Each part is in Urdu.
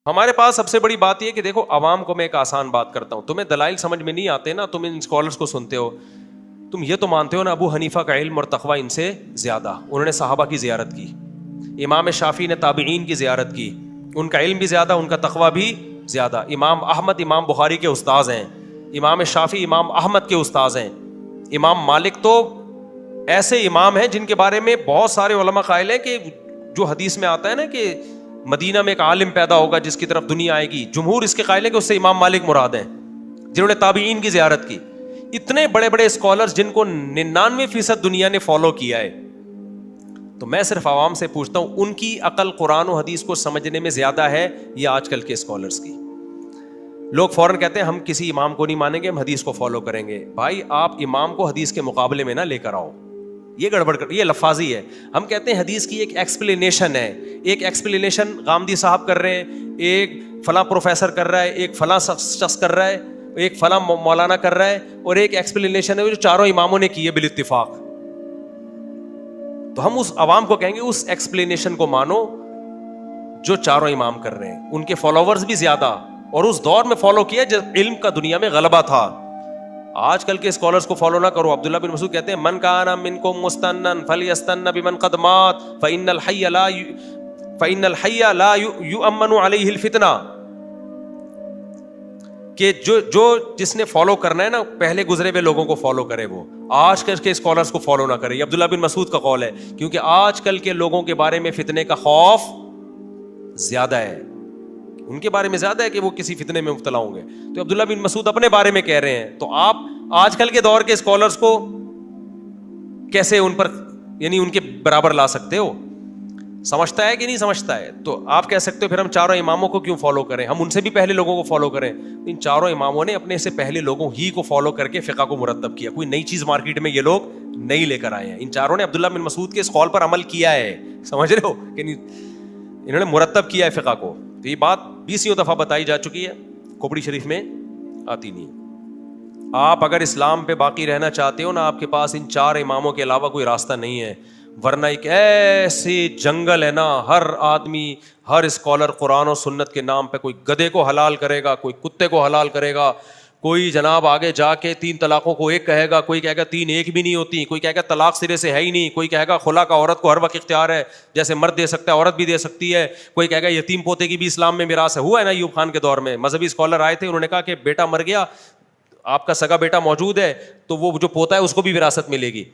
ہمارے پاس سب سے بڑی بات یہ کہ دیکھو عوام کو میں ایک آسان بات کرتا ہوں, تمہیں دلائل سمجھ میں نہیں آتے نا, تم ان اسکالرس کو سنتے ہو, تم یہ تو مانتے ہو نا ابو حنیفہ کا علم اور تقویٰ ان سے زیادہ, انہوں نے صحابہ کی زیارت کی, امام شافعی نے تابعین کی زیارت کی, ان کا علم بھی زیادہ, ان کا تقویٰ بھی زیادہ. امام احمد امام بخاری کے استاذ ہیں, امام شافعی امام احمد کے استاذ ہیں, امام مالک تو ایسے امام ہیں جن کے بارے میں بہت سارے علماء قائل ہیں کہ جو حدیث میں آتا ہے نا کہ مدینہ میں ایک عالم پیدا ہوگا جس کی طرف دنیا آئے گی, جمہور اس کے قائل ہے کہ اس سے امام مالک مراد ہیں جنہوں نے تابعین کی زیارت کی. اتنے بڑے بڑے اسکالرز جن کو 99% دنیا نے فالو کیا ہے. تو میں صرف عوام سے پوچھتا ہوں, ان کی عقل قرآن و حدیث کو سمجھنے میں زیادہ ہے یا آج کل کے اسکالرز کی؟ لوگ فوراً کہتے ہیں ہم کسی امام کو نہیں مانیں گے, ہم حدیث کو فالو کریں گے. بھائی آپ امام کو حدیث کے مقابلے میں نہ لے کر آؤ, یہ گڑبڑ کر, یہ لفاظی ہے. ہم کہتے ہیں حدیث کی ایک ایکسپلینیشن ہے, ایک ایکسپلینیشن غامدی صاحب کر رہے ہیں, ایک فلاں پروفیسر کر رہا ہے, ایک فلاں شخص کر رہا ہے, ایک فلاں مولانا کر رہا ہے, اور ایک ایکسپلینیشن ہے جو چاروں اماموں نے کی ہے بالاتفاق. تو ہم اس عوام کو کہیں گے اس ایکسپلینیشن کو مانو جو چاروں امام کر رہے ہیں, ان کے فالوورز بھی زیادہ, اور اس دور میں فالو کیا جب علم کا دنیا میں غلبہ تھا. آج کل کے اسکالرز کو فالو نہ کرو. عبداللہ بن مسعود کہتے ہیں من کان منکم مستنن فلیستن بمن قد مات فإن الحی لا یؤمن علیہ الفتنہ, کہ جو جس نے فالو کرنا ہے نا پہلے گزرے ہوئے لوگوں کو فالو کرے, وہ آج کل کے اسکالرز کو فالو نہ کرے. یہ عبداللہ بن مسعود کا قول ہے, کیونکہ آج کل کے لوگوں کے بارے میں فتنے کا خوف زیادہ ہے, ان کے بارے میں زیادہ ہے کہ وہ کسی فتنے میں مبتلا ہوں گے. تو عبداللہ بن مسعود اپنے بارے میں کہہ رہے ہیں, تو آپ آج کل کے دور کے اسکالرز کو کیسے ان پر یعنی ان کے برابر لا سکتے ہو؟ سمجھتا ہے کہ نہیں سمجھتا ہے؟ تو آپ کہہ سکتے ہو پھر ہم چاروں اماموں کو کیوں فالو کریں, ہم ان سے بھی پہلے لوگوں کو فالو کریں. ان چاروں اماموں نے اپنے سے پہلے لوگوں ہی کو فالو کر کے فقہ کو مرتب کیا, کوئی نئی چیز مارکیٹ میں یہ لوگ نہیں لے کر آئے ہیں. ان چاروں نے عبداللہ بن مسعود کے اس قول پر عمل کیا ہے, سمجھ رہے ہو کہ نہیں, انہوں نے مرتب کیا ہے فقہ کو. تو یہ بات 20 دفعہ بتائی جا چکی ہے, کھوپڑی شریف میں آتی نہیں ہے. آپ اگر اسلام پہ باقی رہنا چاہتے ہو نا, آپ کے پاس ان چار اماموں کے علاوہ کوئی راستہ نہیں ہے, ورنہ ایک ایسے جنگل ہے نا, ہر آدمی ہر اسکالر قرآن و سنت کے نام پہ کوئی گدھے کو حلال کرے گا, کوئی کتے کو حلال کرے گا, کوئی جناب آگے جا کے 3 طلاقوں کو ایک کہے گا, کوئی کہے گا 3 ایک بھی نہیں ہوتی, کوئی کہے گا طلاق سرے سے ہے ہی نہیں, کوئی کہے گا خلا کا عورت کو ہر وقت اختیار ہے, جیسے مرد دے سکتا ہے عورت بھی دے سکتی ہے, کوئی کہے گا یتیم پوتے کی بھی اسلام میں میراث ہے. ہوا ہے نا ایوب خان کے دور میں مذہبی اسکالر آئے تھے, انہوں نے کہا کہ بیٹا مر گیا, آپ کا سگا بیٹا موجود ہے, تو وہ جو پوتا ہے اس کو بھی وراثت ملے گی.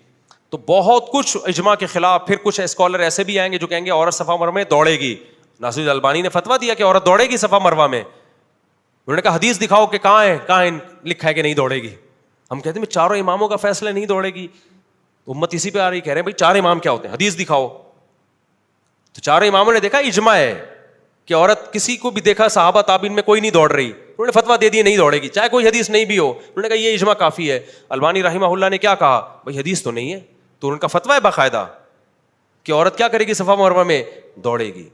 تو بہت کچھ اجماع کے خلاف. پھر کچھ اسکالر ایسے بھی آئیں گے جو کہیں گے عورت صفا مروا میں دوڑے گی. ناصر البانی نے فتویٰ دیا کہ عورت دوڑے گی صفا مروا میں, انہوں نے کہا حدیث دکھاؤ کہ کہاں لکھا ہے کہ نہیں دوڑے گی. ہم کہتے ہیں چاروں اماموں کا فیصلہ نہیں دوڑے گی, امت اسی پہ آ رہی, کہہ رہے ہیں بھائی 4 امام کیا ہوتے ہیں, حدیث دکھاؤ. تو 4 اماموں نے دیکھا اجماع ہے کہ عورت, کسی کو بھی دیکھا صحابہ تابعین میں کوئی نہیں دوڑ رہی, انہوں نے فتویٰ دے دیا نہیں دوڑے گی, چاہے کوئی حدیث نہیں بھی ہو. انہوں نے کہا یہ اجماع کافی ہے. البانی رحمہ اللہ نے کیا کہا, بھائی حدیث تو نہیں ہے, تو ان کا فتویٰ ہے باقاعدہ کہ عورت کیا کرے گی صفا مروا میں, دوڑے گی.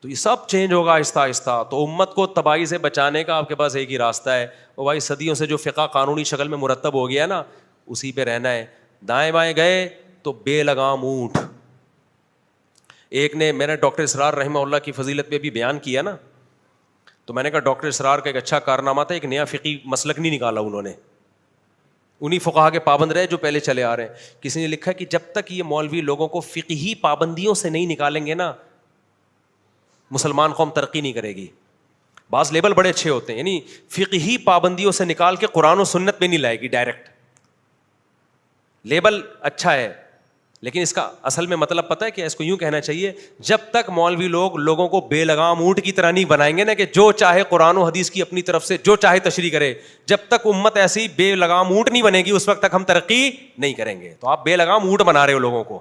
تو یہ سب چینج ہوگا آہستہ آہستہ. تو امت کو تباہی سے بچانے کا آپ کے پاس ایک ہی راستہ ہے, وہ بھائی صدیوں سے جو فقہ قانونی شکل میں مرتب ہو گیا نا, اسی پہ رہنا ہے. دائیں بائیں گئے تو بے لگام اونٹ. ایک نے, میں نے ڈاکٹر اسرار رحمہ اللہ کی فضیلت پہ بھی بیان کیا نا, تو میں نے کہا ڈاکٹر اسرار کا ایک اچھا کارنامہ تھا, ایک نیا فقہی مسلک نہیں نکالا انہوں نے, انہی فقہا کے پابند رہے جو پہلے چلے آ رہے ہیں. کسی نے لکھا کہ جب تک یہ مولوی لوگوں کو فقہی پابندیوں سے نہیں نکالیں گے نا, مسلمان قوم ترقی نہیں کرے گی. بعض لیبل بڑے اچھے ہوتے ہیں, یعنی فقہی پابندیوں سے نکال کے قرآن و سنت پہ نہیں لائے گی, ڈائریکٹ لیبل اچھا ہے, لیکن اس کا اصل میں مطلب پتہ ہے کہ اس کو یوں کہنا چاہیے, جب تک مولوی لوگ لوگوں کو بے لگام اونٹ کی طرح نہیں بنائیں گے نا کہ جو چاہے قرآن و حدیث کی اپنی طرف سے جو چاہے تشریح کرے, جب تک امت ایسی بے لگام اونٹ نہیں بنے گی اس وقت تک ہم ترقی نہیں کریں گے. تو آپ بے لگام اونٹ بنا رہے ہو لوگوں کو.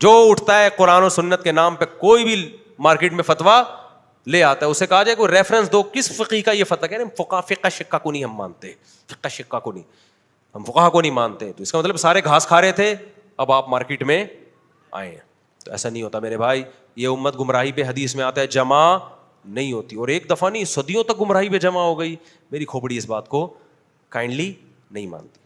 جو اٹھتا ہے قرآن و سنت کے نام پہ کوئی بھی مارکیٹ میں فتویٰ لے آتا ہے, اسے کہا جائے کوئی ریفرنس دو, کس فقی کا یہ فتویٰ, کہہ رہے ہیں فقہ شقہ کو نہیں ہم مانتے, فقہ شقہ کو نہیں, ہم فقہ کو نہیں مانتے. تو اس کا مطلب سارے گھاس کھا رہے تھے, اب آپ مارکیٹ میں آئے ہیں. تو ایسا نہیں ہوتا میرے بھائی, یہ امت گمراہی پہ حدیث میں آتا ہے جمع نہیں ہوتی, اور ایک دفعہ نہیں صدیوں تک گمراہی پہ جمع ہو گئی. میری کھوپڑی اس بات کو کائنڈلی نہیں مانتی.